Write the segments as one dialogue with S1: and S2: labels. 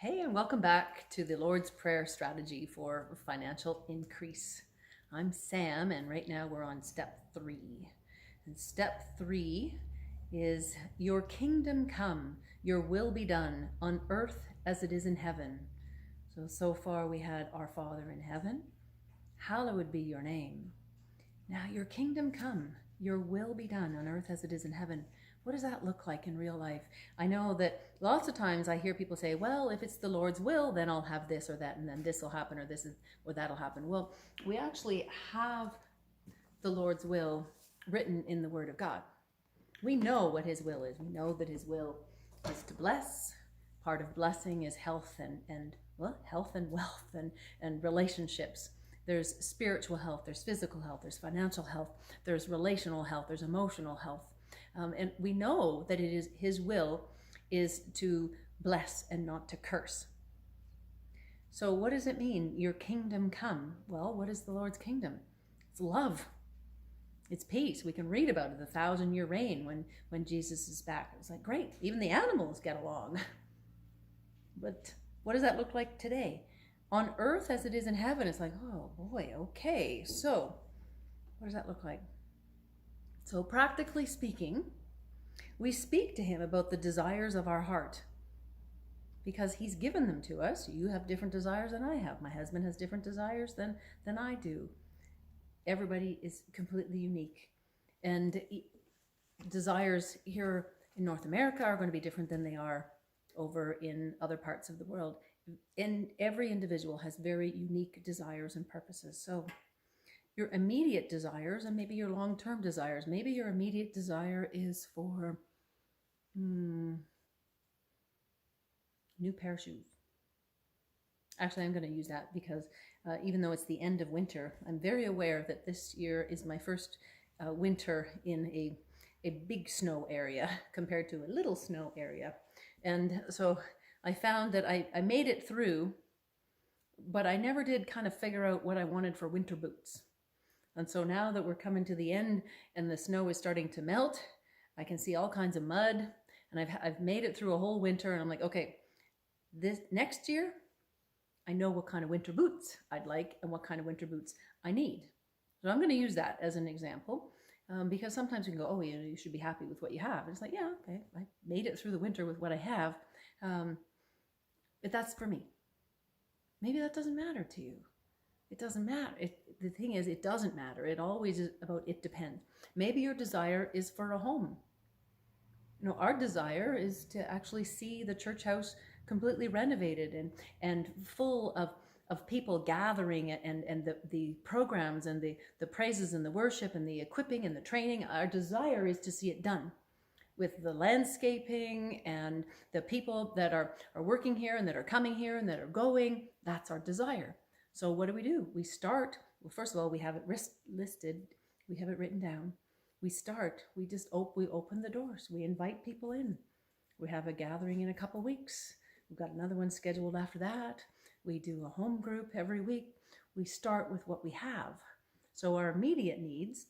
S1: Hey, and welcome back to the Lord's Prayer strategy for financial increase. I'm Sam, and right now we're on step 3. And step 3 is your kingdom come, your will be done on earth as it is in heaven. So far we had our Father in heaven, hallowed be your name. Now, your kingdom come, your will be done on earth as it is in heaven. What does that look like in real life? I know that lots of times I hear people say, well, if it's the Lord's will, then I'll have this or that, and then this will happen, or this is, or that'll happen. Well, we actually have the Lord's will written in the Word of God. We know what His will is. We know that His will is to bless. Part of blessing is health and health and wealth and relationships. There's spiritual health, there's physical health, there's financial health, there's relational health, there's emotional health. And we know that it is His will is to bless and not to curse. So what does it mean, your kingdom come? Well, what is the Lord's kingdom? It's love. It's peace. We can read about it, the 1,000-year reign when Jesus is back. It's like, great, even the animals get along. But what does that look like today? On earth as it is in heaven, it's like, oh boy, okay. So what does that look like? So practically speaking, we speak to Him about the desires of our heart because He's given them to us. You have different desires than I have. My husband has different desires than I do. Everybody is completely unique. And desires here in North America are going to be different than they are over in other parts of the world. And every individual has very unique desires and purposes. So your immediate desires and maybe your long-term desires, maybe your immediate desire is for new pair of shoes. Actually, I'm going to use that because even though it's the end of winter, I'm very aware that this year is my first winter in a big snow area compared to a little snow area. And so I found that I made it through, but I never did kind of figure out what I wanted for winter boots. And so now that we're coming to the end and the snow is starting to melt, I can see all kinds of mud, and I've made it through a whole winter, and I'm like, okay, this next year, I know what kind of winter boots I'd like and what kind of winter boots I need. So I'm going to use that as an example because sometimes we can go, oh, you should be happy with what you have. And it's like, yeah, okay, I made it through the winter with what I have, but that's for me. Maybe that doesn't matter to you. It doesn't matter. The thing is, it doesn't matter. It always is about it depends. Maybe your desire is for a home. Our desire is to actually see the church house completely renovated and full of people gathering and the programs and the praises and the worship and the equipping and the training. Our desire is to see it done with the landscaping and the people that are working here and that are coming here and that are going. That's our desire. So what do? We start, well, first of all, we have it listed, we have it written down. We start, we open the doors, we invite people in. We have a gathering in a couple weeks. We've got another one scheduled after that. We do a home group every week. We start with what we have. So our immediate needs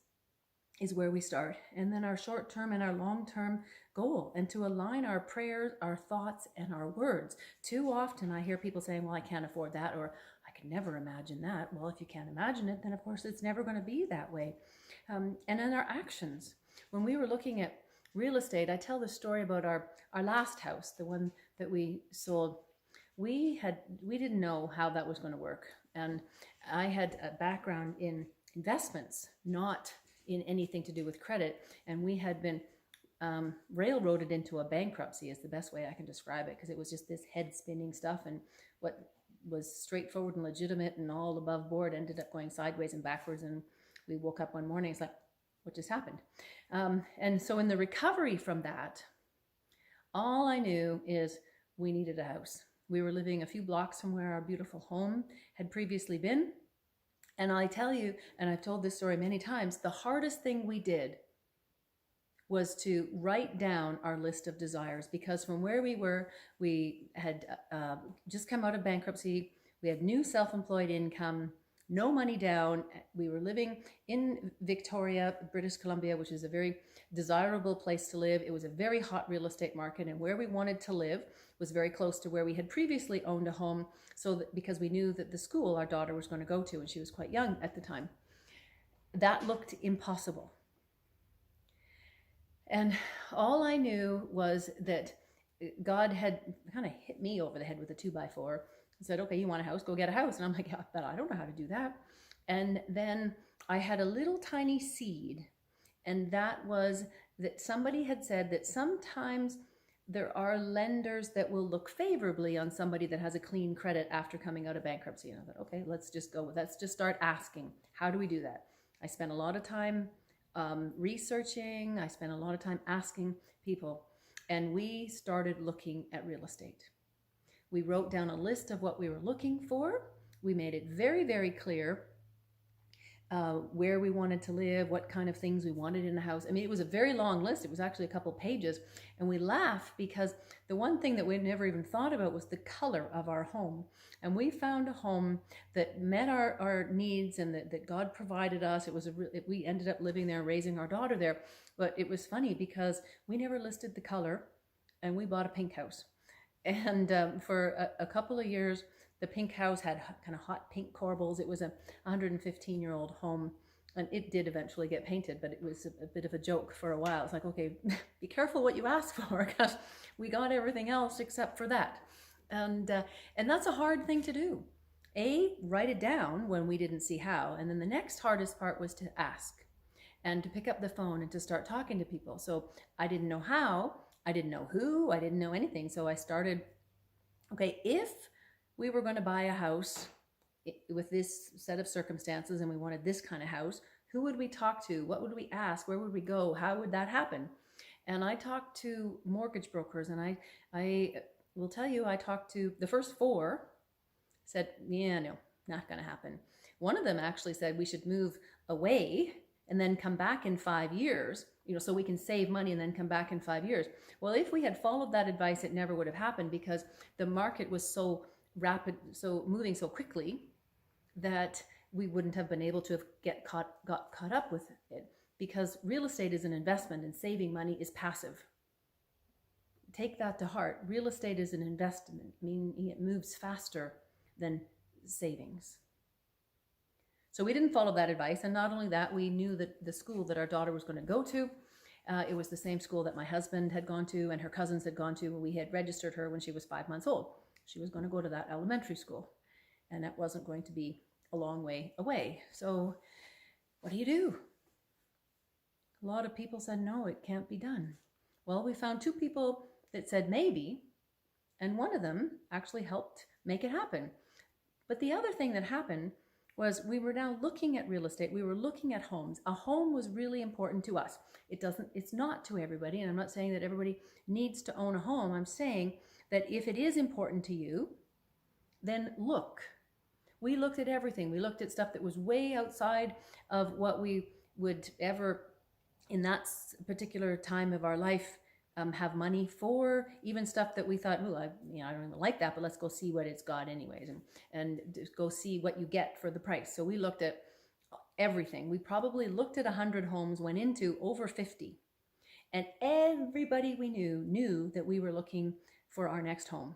S1: is where we start, and then our short-term and our long-term goal, and to align our prayers, our thoughts, and our words. Too often I hear people saying, well, I can't afford that, or I can never imagine that. Well, if you can't imagine it, then of course it's never going to be that way. And in our actions, when we were looking at real estate, I tell the story about our last house, the one that we sold. We didn't know how that was going to work, and I had a background in investments, not in anything to do with credit, and we had been railroaded into a bankruptcy is the best way I can describe it, because it was just this head spinning stuff, and what was straightforward and legitimate and all above board ended up going sideways and backwards, and we woke up one morning, it's like, what just happened? And so in the recovery from that, all I knew is we needed a house. We were living a few blocks from where our beautiful home had previously been. And I tell you, and I've told this story many times, the hardest thing we did was to write down our list of desires, because from where we were, we had just come out of bankruptcy. We had new self-employed income, no money down. We were living in Victoria, British Columbia, which is a very desirable place to live. It was a very hot real estate market, and where we wanted to live was very close to where we had previously owned a home. So that, because we knew that the school our daughter was going to go to, and she was quite young at the time, that looked impossible. And all I knew was that God had kind of hit me over the head with a 2x4 and said, okay, you want a house, go get a house. And I'm like, yeah, but I don't know how to do that. And then I had a little tiny seed, and that was that somebody had said that sometimes there are lenders that will look favorably on somebody that has a clean credit after coming out of bankruptcy. And I thought, okay, let's just start asking, how do we do that? I spent a lot of time researching. I spent a lot of time asking people, and we started looking at real estate. We wrote down a list of what we were looking for. We made it very, very clear where we wanted to live, what kind of things we wanted in the house. I mean, it was a very long list. It was actually a couple pages. And we laugh because the one thing that we never even thought about was the color of our home. And we found a home that met our needs and that God provided us. We ended up living there, raising our daughter there. But it was funny because we never listed the color, and we bought a pink house. And for a couple of years, the pink house had kind of hot pink corbels. It was a 115-year-old home, and it did eventually get painted, but it was a bit of a joke for a while. It's like, okay, be careful what you ask for, because we got everything else except for that. And that's a hard thing to do. Write it down when we didn't see how. And then the next hardest part was to ask and to pick up the phone and to start talking to people. So I didn't know how, I didn't know who, I didn't know anything. So I started, okay, if we were going to buy a house with this set of circumstances and we wanted this kind of house, who would we talk to? What would we ask? Where would we go? How would that happen? And I talked to mortgage brokers, and I will tell you, I talked to the first 4, said, yeah, no, not going to happen. One of them actually said we should move away and then come back in 5 years, so we can save money and then come back in 5 years. Well, if we had followed that advice, it never would have happened, because the market was so rapid, so moving so quickly, that we wouldn't have been able to have got caught up with it, because real estate is an investment and saving money is passive. Take that to heart. Real estate is an investment, meaning it moves faster than savings. So we didn't follow that advice, and not only that, we knew that the school that our daughter was going to go to, it was the same school that my husband had gone to and her cousins had gone to. We had registered her when she was 5 months old. She was going to go to that elementary school, and that wasn't going to be a long way away. So what do you do? A lot of people said, no, it can't be done. Well, we found 2 people that said maybe, and one of them actually helped make it happen. But the other thing that happened was we were now looking at real estate. We were looking at homes. A home was really important to us. It's not to everybody, and I'm not saying that everybody needs to own a home. I'm saying that if it is important to you, then look. We looked at everything. We looked at stuff that was way outside of what we would ever, in that particular time of our life, have money for. Even stuff that we thought, oh, I don't even like that, but let's go see what it's got anyways, and go see what you get for the price. So we looked at everything. We probably looked at 100 homes, went into over 50, and everybody we knew that we were looking for our next home.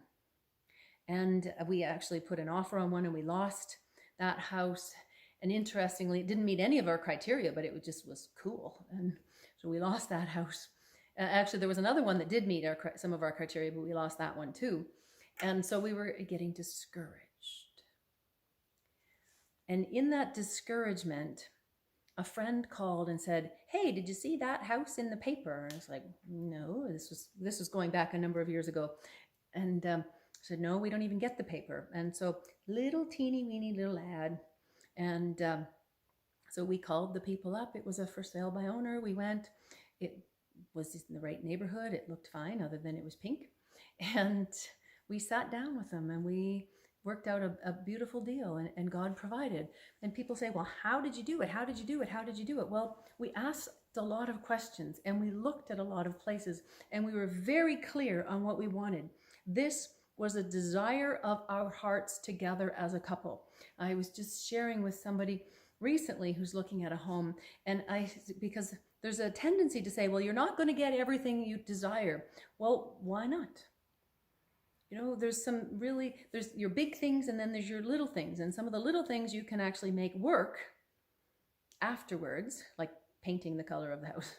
S1: And we actually put an offer on one, and we lost that house. And interestingly, it didn't meet any of our criteria, but it just was cool. And so we lost that house. Actually, there was another one that did meet some of our criteria, but we lost that one too. And so we were getting discouraged. And in that discouragement, a friend called and said, hey, did you see that house in the paper? And I was like, no, this was going back a number of years ago. And I said, no, we don't even get the paper. And so little teeny weeny little ad. And so we called the people up. It was a for sale by owner. We went. It was in the right neighborhood. It looked fine, other than it was pink. And we sat down with them, and we worked out a beautiful deal, and God provided. And people say, well, how did you do it? How did you do it? How did you do it? Well, we asked a lot of questions, and we looked at a lot of places, and we were very clear on what we wanted. This was a desire of our hearts together as a couple. I was just sharing with somebody recently who's looking at a home, and because there's a tendency to say, well, you're not going to get everything you desire. Well, why not? You know, there's your big things, and then there's your little things, and some of the little things you can actually make work afterwards, like painting the color of the house.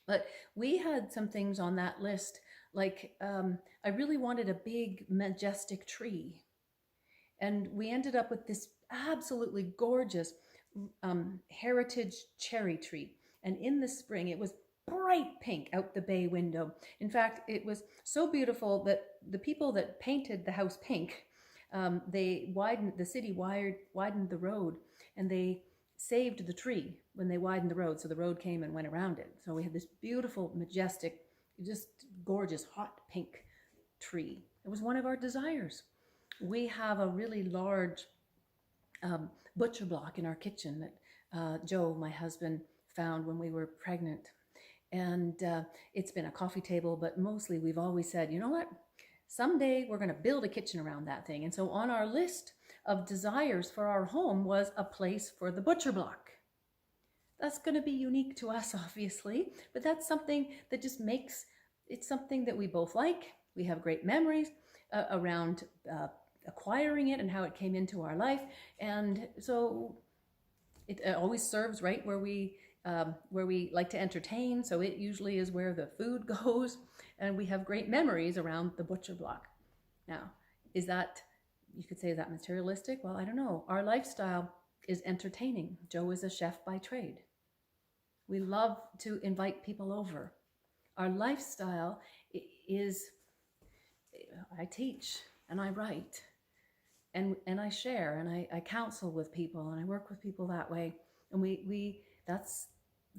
S1: But we had some things on that list, like I really wanted a big majestic tree, and we ended up with this absolutely gorgeous heritage cherry tree. And in the spring, it was bright pink out the bay window. In fact, it was so beautiful that the people that painted the house pink, the city widened the road, and they saved the tree when they widened the road. So the road came and went around it. So we had this beautiful, majestic, just gorgeous, hot pink tree. It was one of our desires. We have a really large butcher block in our kitchen that Joe, my husband, found when we were pregnant. And it's been a coffee table, but mostly we've always said, you know what? Someday we're going to build a kitchen around that thing. And so on our list of desires for our home was a place for the butcher block. That's going to be unique to us, obviously, but that's something that just makes it something that we both like. We have great memories around acquiring it and how it came into our life. And so it always serves right where we like to entertain. So it usually is where the food goes, and we have great memories around the butcher block. Now, you could say, is that materialistic? Well, I don't know. Our lifestyle is entertaining. Joe is a chef by trade. We love to invite people over. Our lifestyle is, I teach and I write and I share and I counsel with people and I work with people that way. And that's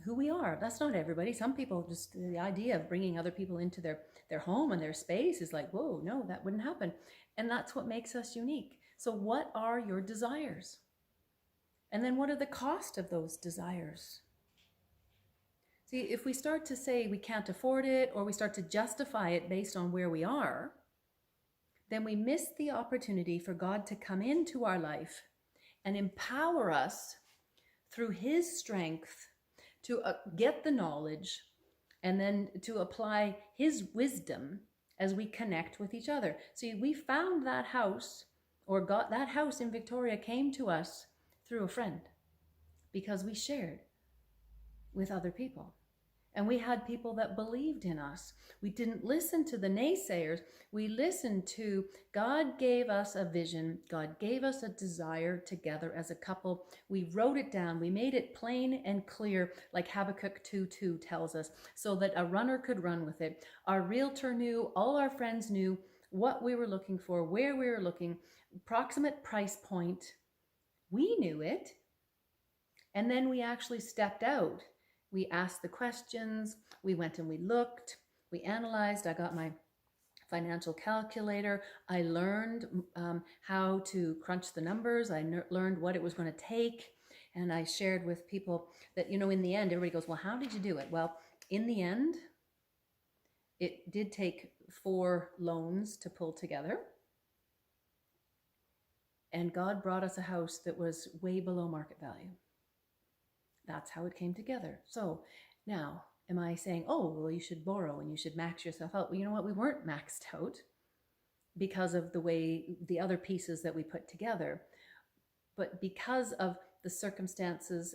S1: who we are. That's not everybody. Some people, just the idea of bringing other people into their home and their space is like, whoa, no, that wouldn't happen. And that's what makes us unique. So what are your desires? And then what are the cost of those desires? See, if we start to say we can't afford it, or we start to justify it based on where we are, then we miss the opportunity for God to come into our life and empower us through His strength to get the knowledge and then to apply His wisdom as we connect with each other. See, we found that house, or got that house in Victoria came to us through a friend because we shared with other people. And we had people that believed in us. We didn't listen to the naysayers. We listened to God gave us a vision. God gave us a desire together as a couple. We wrote it down. We made it plain and clear, like Habakkuk 2:2 tells us, so that a runner could run with it. Our realtor knew, all our friends knew what we were looking for, where we were looking, approximate price point. We knew it. And then we actually stepped out. We asked the questions, we went and we looked, we analyzed. I got my financial calculator. I learned how to crunch the numbers. I learned what it was going to take. And I shared with people that, in the end, everybody goes, well, how did you do it? Well, in the end, it did take 4 loans to pull together. And God brought us a house that was way below market value. That's how it came together. So now, am I saying, oh, well, you should borrow and you should max yourself out? Well, you know what? We weren't maxed out because of the other pieces that we put together. But because of the circumstances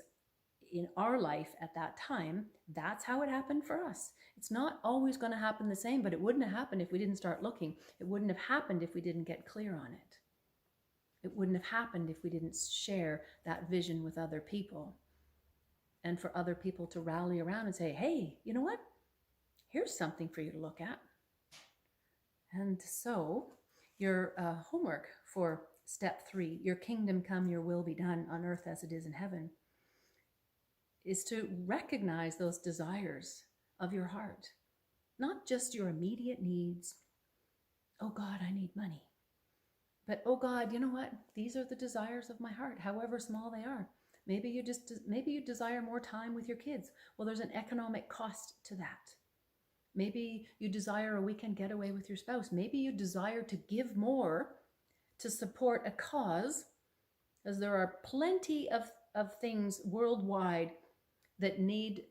S1: in our life at that time, that's how it happened for us. It's not always going to happen the same, but it wouldn't have happened if we didn't start looking. It wouldn't have happened if we didn't get clear on it. It wouldn't have happened if we didn't share that vision with other people. And for other people to rally around and say, hey, you know what? Here's something for you to look at. And so your homework for step 3, your kingdom come, your will be done on earth as it is in heaven, is to recognize those desires of your heart. Not just your immediate needs. Oh God, I need money. But oh God, you know what? These are the desires of my heart, however small they are. Maybe you desire more time with your kids. Well, there's an economic cost to that. Maybe you desire a weekend getaway with your spouse. Maybe you desire to give more to support a cause, as there are plenty of things worldwide that need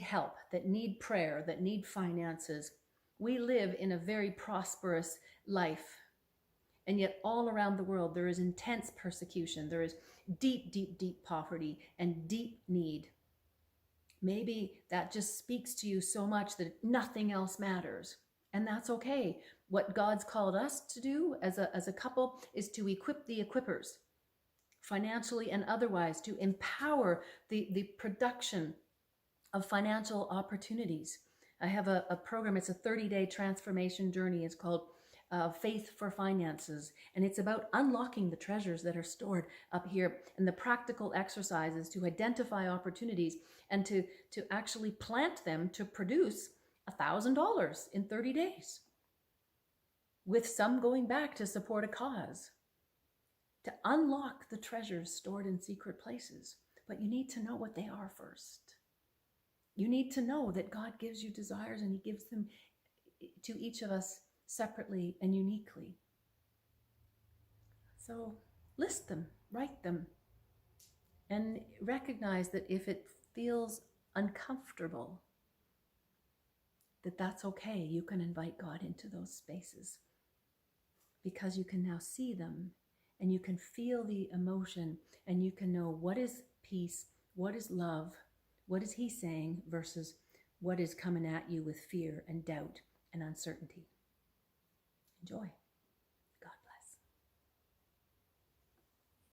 S1: help, that need prayer, that need finances. We live in a very prosperous life, and yet all around the world there is intense persecution. There is deep, deep, deep poverty and deep need. Maybe that just speaks to you so much that nothing else matters. And that's okay. What God's called us to do as a couple is to equip the equippers, financially and otherwise, to empower the production of financial opportunities. I have a program. It's a 30-day transformation journey. It's called Faith for Finances. And it's about unlocking the treasures that are stored up here, and the practical exercises to identify opportunities and to actually plant them to produce $1,000 in 30 days, with some going back to support a cause, to unlock the treasures stored in secret places. But you need to know what they are first. You need to know that God gives you desires, and he gives them to each of us separately and uniquely. So list them, write them, and recognize that if it feels uncomfortable, that's okay. You can invite God into those spaces, because you can now see them, and you can feel the emotion, and you can know what is peace, what is love, what is he saying versus what is coming at you with fear and doubt and uncertainty. Enjoy.